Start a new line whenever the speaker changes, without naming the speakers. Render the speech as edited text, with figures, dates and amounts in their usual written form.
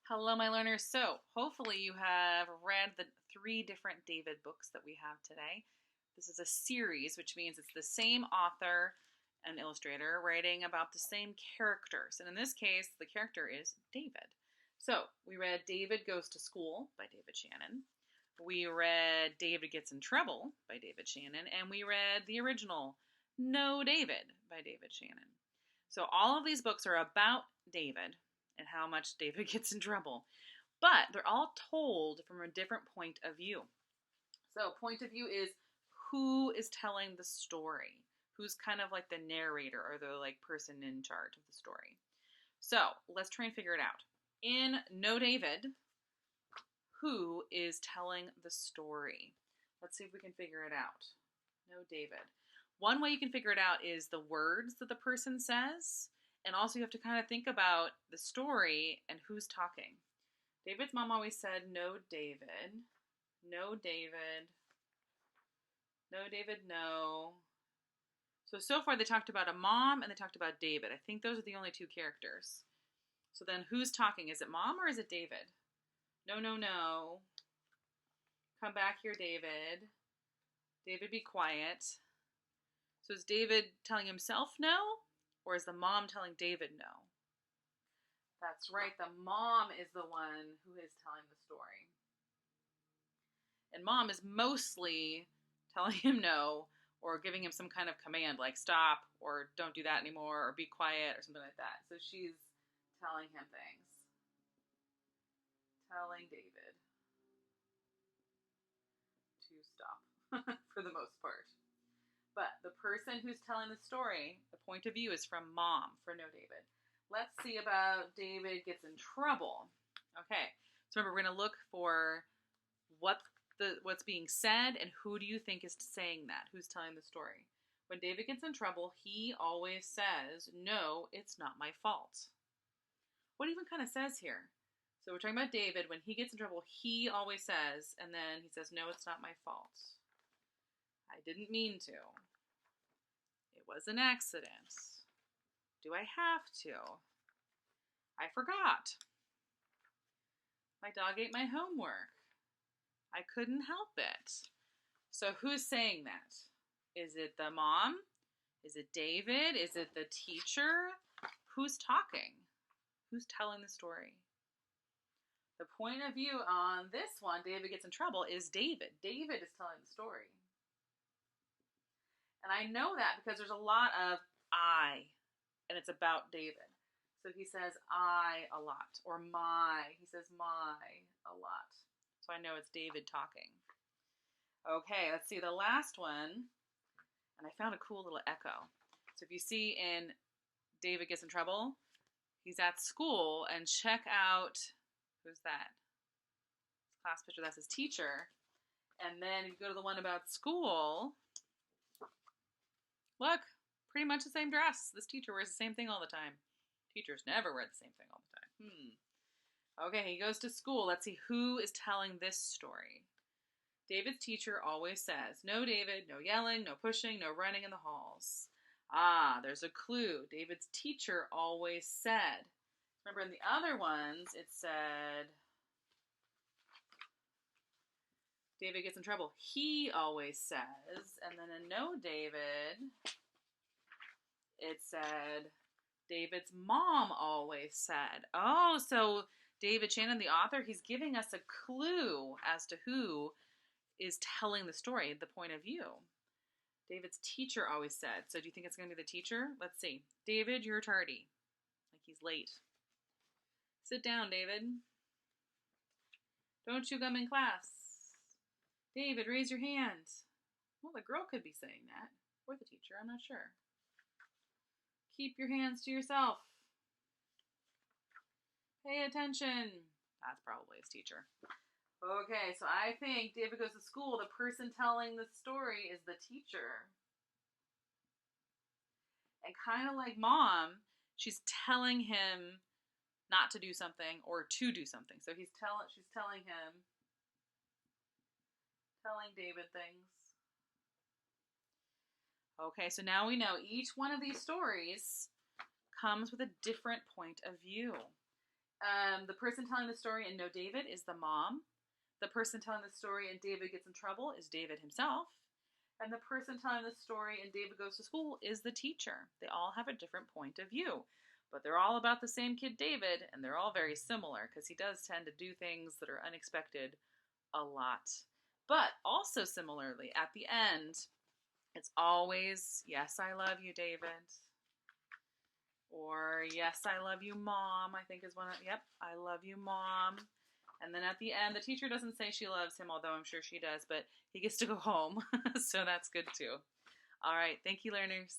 Hello, my learners. So, hopefully, you have read the three different David books that we have today. This is a series, which means it's the same author and illustrator writing about the same characters. And in this case, the character is David. So, we read David Goes to School by David Shannon. We read David Gets in Trouble by David Shannon. And we read the original No David by David Shannon. So, all of these books are about David and how much David gets in trouble. But they're all told from a different point of view. So, point of view is who is telling the story, who's kind of like the narrator or the like person in charge of the story. So, let's try and figure it out. In No David, who is telling the story? Let's see if we can figure it out. No David. One way you can figure it out is the words that the person says. And also, you have to kind of think about the story and who's talking. David's mom always said, no, David. No, David. No, David, no. So far they talked about a mom and they talked about David. I think those are the only two characters. So then who's talking? Is it mom or is it David? No, no, no. Come back here, David. David, be quiet. So is David telling himself no? Or is the mom telling David no? That's right, the mom is the one who is telling the story. And mom is mostly telling him no or giving him some kind of command like stop or don't do that anymore or be quiet or something like that. So she's telling him things. Telling David to stop for the most part. But the person who's telling the story, the point of view is from mom for No David. Let's see about David Gets in Trouble. Okay, so remember, we're going to look for what's being said and who do you think is saying that? Who's telling the story? When David gets in trouble, he always says, no, it's not my fault. What even kind of says here? So we're talking about David. When he gets in trouble, he always says, and then he says, no, it's not my fault. I didn't mean to. It was an accident. Do I have to? I forgot. My dog ate my homework. I couldn't help it. So who's saying that? Is it the mom? Is it David? Is it the teacher? Who's talking? Who's telling the story? The point of view on this one, David Gets in Trouble, is David. David is telling the story. And I know that because there's a lot of I, and it's about David. So he says I a lot, or my. He says my a lot. So I know it's David talking. Okay, let's see the last one. And I found a cool little echo. So if you see in David Gets in Trouble, he's at school, and check out, who's that? His class picture, that's his teacher. And then if you go to the one about school, look, pretty much the same dress. This teacher wears the same thing all the time. Teachers never wear the same thing all the time. Okay, he goes to school. Let's see who is telling this story. David's teacher always says, no, David, no yelling, no pushing, no running in the halls. Ah, there's a clue. David's teacher always said. Remember in the other ones, it said, David gets in trouble. He always says. And then in No David, it said, David's mom always said. Oh, so David Shannon, the author, he's giving us a clue as to who is telling the story, the point of view. David's teacher always said. So do you think it's going to be the teacher? Let's see. David, you're tardy. Like he's late. Sit down, David. Don't you come in class. David, raise your hand. Well, the girl could be saying that. Or the teacher, I'm not sure. Keep your hands to yourself. Pay attention. That's probably his teacher. Okay, so I think David Goes to School, the person telling the story is the teacher. And kind of like mom, she's telling him not to do something or to do something. So she's telling David things. Okay, so now we know each one of these stories comes with a different point of view. The person telling the story in No David is the mom. The person telling the story in David Gets in Trouble is David himself. And the person telling the story in David Goes to School is the teacher. They all have a different point of view, but they're all about the same kid, David, and they're all very similar because he does tend to do things that are unexpected a lot. But also similarly, at the end, it's always, yes, I love you, David. Or, yes, I love you, Mom, I think is one of, yep, I love you, Mom. And then at the end, the teacher doesn't say she loves him, although I'm sure she does, but he gets to go home. So that's good too. All right. Thank you, learners.